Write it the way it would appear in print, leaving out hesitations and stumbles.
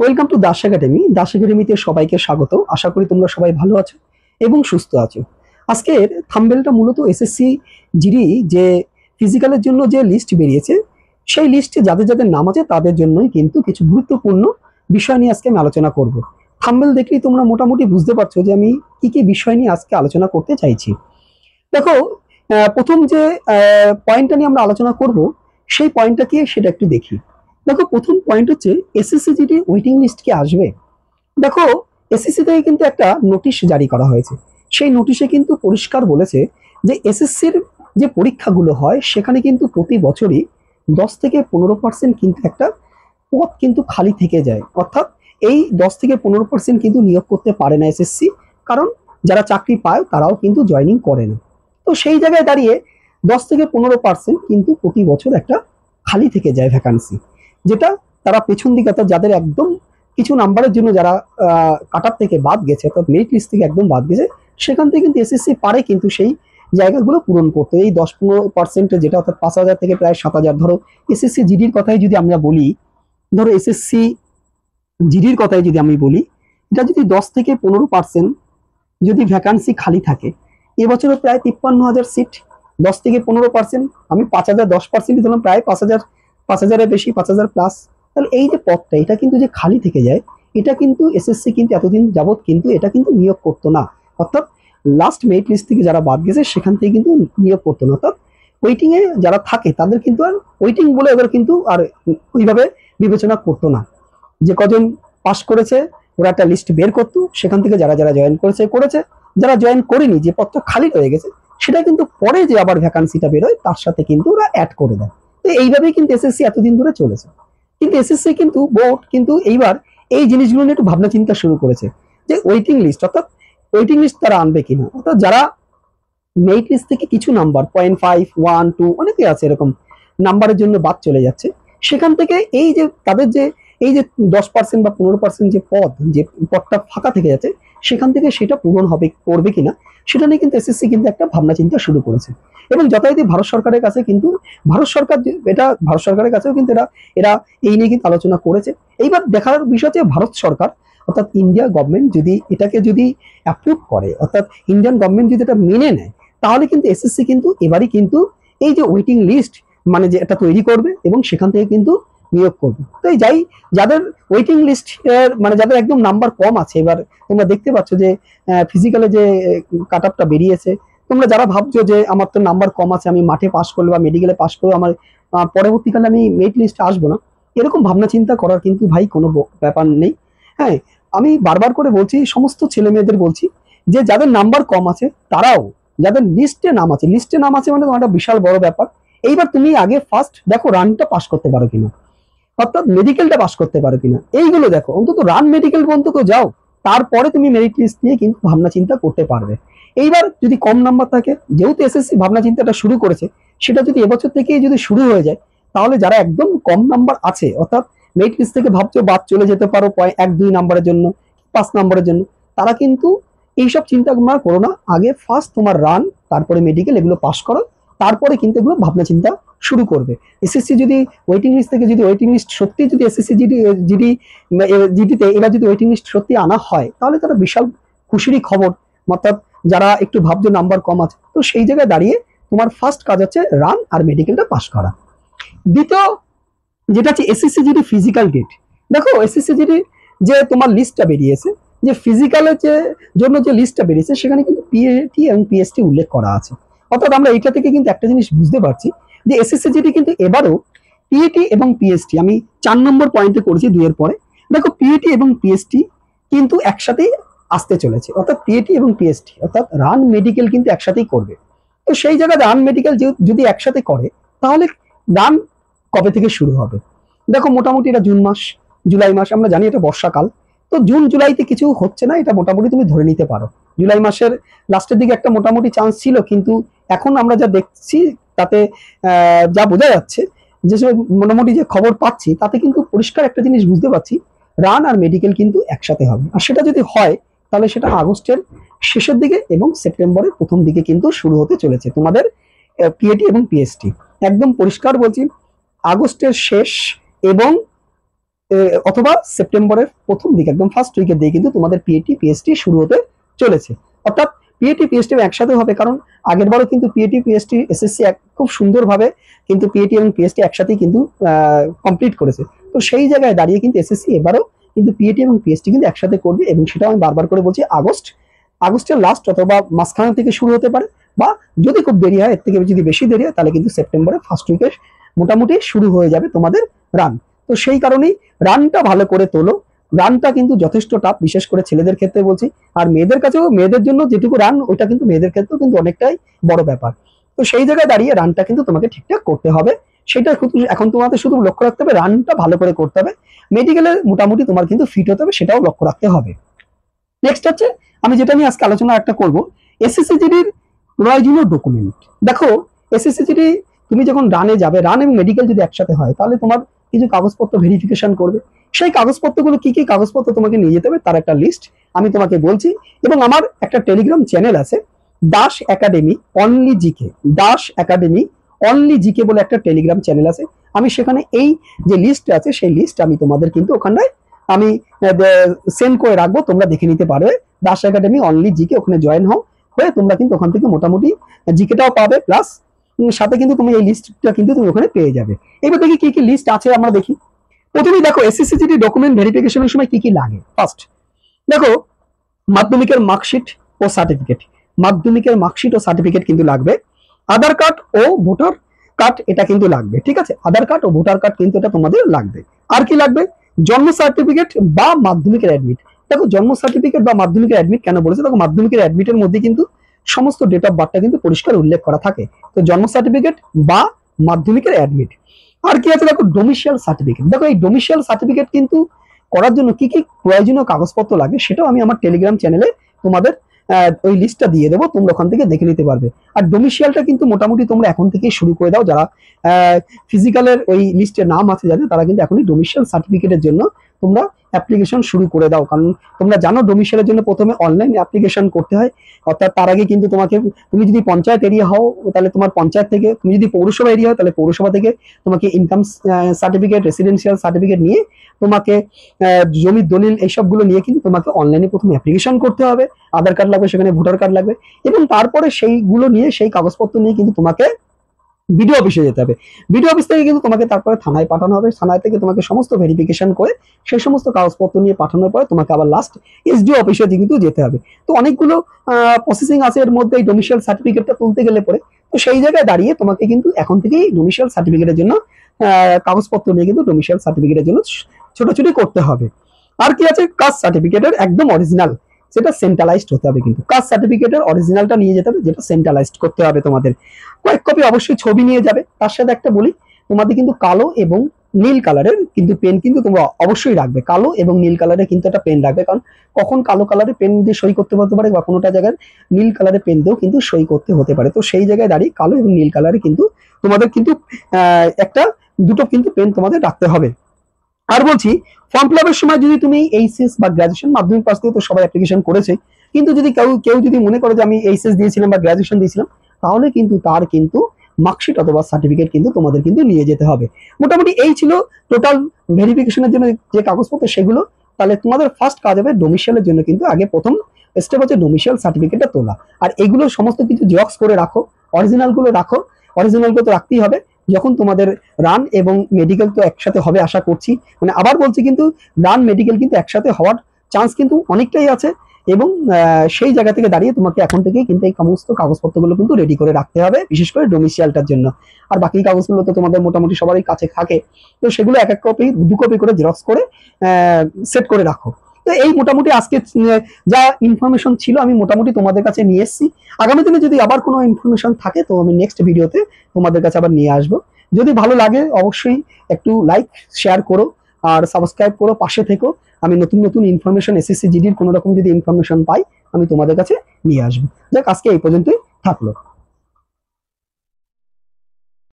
Welcome to Das academy. Das একাডেমিতে সবাইকে স্বাগত। আশা করি তোমরা সবাই ভালো আছো এবং সুস্থ আছো। আজকের থাম্বনেলটা মূলত এসএসসি জিডি যে ফিজিক্যালের জন্য যে লিস্ট বেরিয়েছে, সেই লিস্টে যাদের যাদের নাম আছে তাদের জন্যই কিন্তু কিছু গুরুত্বপূর্ণ বিষয় নিয়ে আজকে আমি আলোচনা করব। থাম্বনেল দেখলেই তোমরা মোটামুটি বুঝতে পারছো যে আমি কি কি বিষয় নিয়ে আজকে আলোচনা করতে চাইছি। দেখো, প্রথম যে পয়েন্টটা নিয়ে আমরা আলোচনা করব, সেই পয়েন্টটা কি সেটা একটু দেখি। দেখো, প্রথম পয়েন্ট হচ্ছে এসএসসি জিডি ওয়েটিং লিস্ট কি আসবে। দেখো, এসএসসি থেকে কিন্তু একটা নোটিশ জারি করা হয়েছে। সেই নোটিশে কিন্তু পরিষ্কার বলেছে যে এসএসসির যে পরীক্ষাগুলো হয় সেখানে কিন্তু প্রতি বছরই 10 থেকে 15% কিন্তু একটা পদ কিন্তু খালি থেকে যায়। অর্থাৎ এই 10 থেকে 15% কিন্তু নিয়োগ করতে পারে না এসএসসি, কারণ যারা চাকরি পায় তারাও কিন্তু জয়নিং করে না। তো সেই জায়গায় দাঁড়িয়ে 10 থেকে 15% কিন্তু প্রতি বছর একটা খালি থেকে যায় ভ্যাকান্সি, যেটা তারা পেছন দিকে, অর্থাৎ যাদের একদম কিছু নাম্বারের জন্য যারা কাট থেকে বাদ গেছে, অর্থাৎ মেরিট লিস্ট থেকে একদম বাদ গেছে, সেখান থেকে কিন্তু এসএসসি পারে কিন্তু সেই জায়গাগুলো পূরণ করতে। এই 10-15% যেটা, অর্থাৎ 5,000 থেকে প্রায় 7,000, ধরো এসএসসি জিডির কথাই যদি আমরা বলি, ধরো এসএসসি জিডির কথাই যদি আমি বলি, এটা যদি 10 থেকে 15% যদি ভ্যাকান্সি খালি থাকে, এবছরও প্রায় 53,000 সিট। 10 থেকে 15%, আমি 5,000 10% ধরলাম, প্রায় 5,000, 5,000-এর বেশি, 5,000 প্লাস। তাহলে এই যে পদটা, এটা কিন্তু যে খালি থেকে যায়, এটা কিন্তু এসএসসি কিন্তু এতদিন যাবৎ কিন্তু এটা কিন্তু নিয়োগ করতো না। অর্থাৎ লাস্ট মেরিট লিস্ট থেকে যারা বাদ গেছে সেখান থেকে কিন্তু নিয়োগ করতো না। অর্থাৎ ওয়েটিং এ যারা থাকে তাদের কিন্তু আর ওয়েটিং বলে ওদের কিন্তু আর ওইভাবে বিবেচনা করতো না। যে কজন পাস করেছে ওরা একটা লিস্ট বের করতো, সেখান থেকে যারা যারা জয়েন করেছে করেছে, যারা জয়েন করেনি, যে পদটা খালি রয়ে গেছে, সেটা কিন্তু পরে যে আবার ভ্যাকান্সিটা বেরোয় তার সাথে কিন্তু ওরা অ্যাড করে দেয়। তো এইভাবেই কিন্তু এসএসসি এতদিন ধরে চলেছে। কিন্তু এসএসসি কিন্তু বোর্ড কিন্তু এইবার এই জিনিসগুলো নিয়ে একটু ভাবনা চিন্তা শুরু করেছে যে ওয়েটিং লিস্ট, অর্থাৎ ওয়েটিং লিস্ট তারা আনবে কিনা। অর্থাৎ যারা মেরিট লিস্ট থেকে কিছু নাম্বার 0.5, 1, 2 অনেকে আছে এরকম নাম্বারের জন্য বাদ চলে যাচ্ছে, সেখান থেকে এই যে তাদের যে এই যে 10% বা 15% যে পদ, যে পদটা ফাঁকা থেকে যাচ্ছে, সেখান থেকে সেটা পূরণ হবে করবে কিনা সেটা নিয়ে কিন্তু এসএসসি কিন্তু একটা ভাবনা চিন্তা শুরু করেছে। এবং যথারীতি ভারত সরকারের কাছে কিন্তু ভারত সরকার এটা ভারত সরকারের কাছেও কিন্তু এরা এরা এই নিয়ে কিন্তু আলোচনা করেছে। এইবার দেখার বিষয় হচ্ছে ভারত সরকার, অর্থাৎ ইন্ডিয়া গভর্নমেন্ট যদি এটাকে যদি অ্যাপ্রুভ করে, অর্থাৎ ইন্ডিয়ান গভর্নমেন্ট যদি এটা মেনে নেয়, তাহলে কিন্তু এসএসসি কিন্তু এবারই কিন্তু এই যে ওয়েটিং লিস্ট মানে যে এটা তৈরি করবে এবং সেখান থেকে কিন্তু নিয়োগ করবে। তো এই যাদের ওয়েটিং লিস্ট মানে যাদের একদম নাম্বার কম আছে, এবার তোমরা দেখতে পাচ্ছ যে ফিজিক্যালে যে কাট আপটা বেরিয়েছে, তোমরা যারা ভাবছো যে আমার তো নাম্বার কম আছে, আমি মাঠে পাস করলে বা মেডিকেলে পাস করলে আমার পরবর্তীকালে আমি মেরিট লিস্টে আসবো না, এরকম ভাবনা চিন্তা করার কিন্তু ভাই কোনো ব্যাপার নেই। হ্যাঁ, আমি বারবার করে বলছি, সমস্ত ছেলে মেয়েদের বলছি যে যাদের নাম্বার কম আছে তারাও, যাদের লিস্টে নাম আছে মানে তোমার একটা বিশাল বড় ব্যাপার। এইবার তুমি আগে ফার্স্ট দেখো রানটা পাস করতে পারো কিনা, অর্থাৎ মেডিকেলটা পাস করতে পারো কিনা, এইগুলো দেখো। অন্তত রান মেডিকেল পর্যন্ত তো যাও, তারপরে তুমি মেরিট লিস্ট নিয়ে কিন্তু ভাবনা চিন্তা করতে পারবে। এইবার যদি কম নাম্বার থাকে, যেহেতু এসএসসি ভাবনা চিন্তাটা শুরু করেছে, সেটা যদি এবছর থেকেই যদি শুরু হয়ে যায়, তাহলে যারা একদম কম নাম্বার আছে, অর্থাৎ মেরিট লিস্ট থেকে ভাবছো বাদ চলে যেতে পারো 1-2 নাম্বারের জন্য, 5 নাম্বারের জন্য, তারা কিন্তু এইসব চিন্তা তোমরা করো না। আগে ফার্স্ট তোমার রান, তারপরে মেডিকেল, এগুলো পাস করো, তারপরে কিন্তু এগুলো ভাবনা চিন্তা শুরু করবে। এসএসসি যদি ওয়েটিং লিস্ট থেকে যদি ওয়েটিং লিস্ট সত্যি যদি এসএসসি জিডিতে এবার যদি ওয়েটিং লিস্ট সত্যি আনা হয়, তাহলে তারা বিশাল খুশিরই খবর। অর্থাৎ যারা একটু ভাবছো নাম্বার কম আছে, তো সেই জায়গায় দাঁড়িয়ে তোমার ফার্স্ট কাজ হচ্ছে রান আর মেডিকেলটা পাস করা। দ্বিতীয় যেটা হচ্ছে এসএসসি জিডি ফিজিক্যাল ডেট। দেখো, এসএসসি জিডি যে তোমার লিস্টটা বেরিয়েছে, যে ফিজিক্যালের যে জন্য যে লিস্টটা বেরিয়েছে, সেখানে কিন্তু পিএটি এবং পিএসটি উল্লেখ করা আছে। অর্থাৎ আমরা এটা থেকে কিন্তু একটা জিনিস বুঝতে পারছি যে এসএসসি জিডি কিন্তু এবারও পিএটি এবং পিএসটি, আমি 4 নম্বর পয়েন্টে করেছি 2 এর পরে। দেখো, পিএটি এবং পিএসটি কিন্তু একসাথেই আসতে চলেছে, অর্থাৎ পিএটি এবং পিএসটি, অর্থাৎ রান মেডিকেল কিন্তু একসাথেই করবে। তো সেই জায়গায় রান মেডিকেল যদি একসাথে করে, তাহলে রান কবে থেকে শুরু হবে। দেখো, মোটামুটি এটা জুন মাস, জুলাই মাস, আমরা জানি এটা বর্ষাকাল, তো জুন জুলাইতে কিছু হচ্ছে না, এটা মোটামুটি তুমি ধরে নিতে পারো। জুলাই মাসের লাস্টের দিকে একটা মোটামুটি চান্স ছিল, কিন্তু এখন আমরা যা দেখছি তাতে যা বোঝা যাচ্ছে, যে মোটামুটি যে খবর পাচ্ছি, তাতে কিন্তু পরিষ্কার একটা জিনিস বুঝতে পারছি, রান আর মেডিকেল কিন্তু একসাথে হবে। আর সেটা যদি হয়, তাহলে সেটা আগস্টের শেষের দিকে এবং সেপ্টেম্বরের প্রথম দিকে কিন্তু শুরু হতে চলেছে তোমাদের পিএটি এবং পিএসটি। একদম পরিষ্কার বলছি, আগস্টের শেষ এবং অথবা সেপ্টেম্বরের প্রথম দিকে একদম ফার্স্ট উইকের দিয়ে কিন্তু তোমাদের পিএটি পিএসটি শুরু হতে চলেছে। অর্থাৎ পিএটি পিএসটি একসাথে হবে, কারণ আগের বারও কিন্তু পিএটি পিএসটি এসএসসি খুব সুন্দরভাবে কিন্তু পিএটি এবং পিএসটি একসাথেই কিন্তু কমপ্লিট করেছে। তো সেই জায়গায় দাঁড়িয়ে কিন্তু এসএসসি এবারও কিন্তু পিএটি এবং পিএসটি কিন্তু একসাথে করবে, এবং সেটা আমি বারবার করে বলছি আগস্টের লাস্ট অথবা মাঝখান থেকে শুরু হতে পারে, বা যদি খুব দেরি হয়, এর থেকে যদি বেশি দেরি হয়, তাহলে কিন্তু সেপ্টেম্বরের ফার্স্ট উইকে মোটামুটি শুরু হয়ে যাবে তোমাদের রান। তো সেই কারণেই রানটা ভালো করে তোলো। রানটা কিন্তু যথেষ্ট টাফ, বিশেষ করে ছেলেদের ক্ষেত্রে বলছি। আর মেয়েদের কাছেও, মেয়েদের জন্য যেটুকু রান, ওইটা কিন্তু মেয়েদের ক্ষেত্রেও কিন্তু অনেকটাই বড় ব্যাপার। তো সেই জায়গায় দাঁড়িয়ে রানটা কিন্তু তোমাকে ঠিকঠাক করতে হবে। সেটা এখন তোমাদের শুধু লক্ষ্য রাখতে হবে রানটা ভালো করে করতে হবে। মেডিকেলে মোটামুটি তোমার কিন্তু ফিট হতে হবে, সেটাও লক্ষ্য রাখতে হবে। নেক্সট হচ্ছে আমি যেটা নিয়ে আজকে আলোচনা একটা করব, এসএসসিজিডির প্রয়োজনীয় ডকুমেন্ট। দেখো, এসএসসিজিডি তুমি যখন রানে যাবে, রান এবং মেডিকেল যদি একসাথে হয়, তাহলে তোমার কিছু কাগজপত্র ভেরিফিকেশন করবে। সেই কাগজপত্রগুলো কি কি কাগজপত্র তোমাকে নিয়ে যেতে হবে তার একটা লিস্ট আমি তোমাকে বলছি। এবং আমার একটা টেলিগ্রাম চ্যানেল আছে, Das academy only GK, Das academy only GK বলে একটা টেলিগ্রাম চ্যানেল আছে। আমি সেখানে এই যে লিস্ট আছে সেই লিস্ট আমি তোমাদের কিন্তু ওখানটায় আমি সেন্ড করে রাখবো, তোমরা দেখে নিতে পারবে। দাস একাডেমি অনলি জিকে, ওখানে জয়েন হয়ে তোমরা কিন্তু ওখান থেকে মোটামুটি জিকেটাও পাবে, প্লাস সাথে কিন্তু তুমি এই লিস্টটা কিন্তু তুমি ওখানে পেয়ে যাবে। এবার দেখি কি কি লিস্ট আছে আমরা দেখি। প্রথমেই দেখো, এসএসসিজিডি ডকুমেন্ট ভেরিফিকেশনের সময় কি কি লাগে। ফার্স্ট দেখো, মাধ্যমিকের মার্কশিট ও সার্টিফিকেট, মাধ্যমিকের মার্কশিট ও সার্টিফিকেট কিন্তু লাগবে। আধার কার্ড ও ভোটার কার্ড এটা কিন্তু লাগবে, ঠিক আছে। আধার কার্ড ও ভোটার কার্ড কিন্তু এটা তোমাদের লাগবে। আর কি লাগবে? জন্ম সার্টিফিকেট বা মাধ্যমিকের অ্যাডমিট। দেখো, জন্ম সার্টিফিকেট বা মাধ্যমিকের অ্যাডমিট কেন বলেছে, দেখো মাধ্যমিকের অ্যাডমিটের মধ্যে কিন্তু সমস্ত ডেট অফ বার্থটা কিন্তু পরিষ্কার উল্লেখ করা থাকে। তো জন্ম সার্টিফিকেট বা মাধ্যমিকের অ্যাডমিট। আর কি আছে দেখো, ডোমিসিয়াল সার্টিফিকেট। দেখো, এই ডোমিসিয়াল সার্টিফিকেট কিন্তু করার জন্য কি কি প্রয়োজনীয় কাগজপত্র লাগে সেটাও আমি আমার টেলিগ্রাম চ্যানেলে তোমাদের ওই লিস্টটা দিয়ে দেবো, তোমরা ওখান থেকে দেখে নিতে পারবে। আর ডোমিসিয়ালটা কিন্তু মোটামুটি তোমরা এখন থেকেই শুরু করে দাও, যারা ফিজিক্যালের ওই লিস্টে নাম আছে যাদের, তারা কিন্তু এখনই ডোমিসিয়াল সার্টিফিকেটের জন্য তোমরা অ্যাপ্লিকেশন শুরু করে দাও। কারণ তোমরা জানো ডোমিসিয়ালের জন্য প্রথমে অনলাইন অ্যাপ্লিকেশন করতে হয়। অর্থাৎ তার আগে কিন্তু তুমি যদি পঞ্চায়েত এরিয়া হও তাহলে তোমার পঞ্চায়েত থেকে, তুমি যদি পৌরসভা এরিয়া হও তাহলে পৌরসভা থেকে তোমাকে ইনকাম সার্টিফিকেট, রেসিডেন্সিয়াল সার্টিফিকেট নিয়ে তোমাকে জমির দলিল এইসবগুলো নিয়ে কিন্তু তোমাকে অনলাইনে প্রথমে অ্যাপ্লিকেশন করতে হবে। আধার কার্ড লাগবে, সেখানে ভোটার কার্ড লাগবে, এবং তারপরে সেইগুলো নিয়ে, সেই কাগজপত্র নিয়ে কিন্তু তোমাকে বিডিও অফিসে যেতে হবে। বিডিও অফিস থেকে কিন্তু তোমাকে তারপরে থানায় পাঠানো হবে। থানায় থেকে তোমাকে সমস্ত ভেরিফিকেশন করে সেই সমস্ত কাগজপত্র নিয়ে পাঠানোর পরে তোমাকে আবার লাস্ট এসডিও অফিসে কিন্তু যেতে হবে। তো অনেকগুলো প্রসেসিং আছে এর মধ্যে এই ডোমিসিয়াল সার্টিফিকেটটা তুলতে গেলে পরে। তো সেই জায়গায় দাঁড়িয়ে তোমাকে কিন্তু এখন থেকেই ডোমিসিয়াল সার্টিফিকেটের জন্য কাগজপত্র নিয়ে কিন্তু ডোমিসিয়াল সার্টিফিকেটের জন্য ছোটাছুটি করতে হবে। আর কি আছে, কাস্ট সার্টিফিকেটের একদম অরিজিনাল, সেটা সেন্ট্রালাইজড হতে হবে। কিন্তু কাস্ট সার্টিফিকেটের অরিজিনালটা নিয়ে যেতে হবে, যেটা সেন্ট্রালাইজড করতে হবে তোমাদের। কয়েক কপি অবশ্যই ছবি নিয়ে যাবে। তার সাথে একটা বলি, তোমাদের কিন্তু কালো এবং নীল কালারের কিন্তু পেন কিন্তু তোমরা অবশ্যই রাখবে। কালো এবং নীল কালারের কিন্তু একটা পেন রাখবে, কারণ কখন কালো কালারের পেন দিয়ে সই করতে হতে পারে, বা কোনোটা জায়গায় নীল কালারের পেন দিয়েও কিন্তু সই করতে হতে পারে। তো সেই জায়গায় দাঁড়িয়ে কালো এবং নীল কালারে কিন্তু তোমাদের কিন্তু দুটো কিন্তু পেন তোমাদের রাখতে হবে। আর বলছি, ফর্ম ফিল আপের সময় যদি তুমি এইচএস বা গ্রাজুয়েশন, মাধ্যমিক পাস দিয়ে তো সবাই অ্যাপ্লিকেশন করেছে, কিন্তু যদি কেউ যদি মনে করে যে আমি এইচএস দিয়েছিলাম বা গ্রাজুয়েশন দিয়েছিলাম, তাহলে কিন্তু তার কিন্তু মার্কশিট অথবা সার্টিফিকেট কিন্তু তোমাদের কিন্তু নিয়ে যেতে হবে। মোটামুটি এই ছিল টোটাল ভেরিফিকেশনের জন্য যে কাগজপত্র সেগুলো। তাহলে তোমাদের ফার্স্ট কাজ হবে ডোমিসিয়ালের জন্য কিন্তু আগে প্রথম স্টেপ হচ্ছে ডোমিসিয়াল সার্টিফিকেটটা তোলা। আর এগুলো সমস্ত কিছু জেরক্স করে রাখো, অরিজিনালগুলো রাখো। অরিজিনালগুলো তো রাখতেই হবে, যখন তোমাদের রান এবং মেডিকেল তো একসাথে হবে আশা করছি। মানে আবার বলছি, কিন্তু রান মেডিকেল কিন্তু একসাথে হওয়ার চান্স কিন্তু অনেকটাই আছে। এবং সেই জায়গা থেকে দাঁড়িয়ে তোমাকে এখন থেকেই কিন্তু এই সমস্ত কাগজপত্রগুলো কিন্তু রেডি করে রাখতে হবে, বিশেষ করে ডোমিসিয়ালটার জন্য। আর বাকি কাগজগুলো তো তোমাদের মোটামুটি সবারই কাছে থাকে, তো সেগুলো এক এক কপি, দু কপি করে জেরক্স করে সেট করে রাখো। তো এই মোটামুটি আজকে যা ইনফরমেশন ছিল আমি মোটামুটি তোমাদের কাছে নিয়ে এসেছি। আগামী দিনে যদি আবার কোনো ইনফরমেশন থাকে তো আমি নেক্সট ভিডিওতে তোমাদের কাছে আবার নিয়ে আসবো। যদি ভালো লাগে অবশ্যই একটু লাইক শেয়ার করো আর সাবস্ক্রাইব করো, পাশে থেকো। আমি নতুন নতুন ইনফরমেশন, এসএসসি জিডির কোনো রকম যদি ইনফরমেশন পাই আমি তোমাদের কাছে নিয়ে আসবো। যাক, আজকে এই পর্যন্তই থাকলো।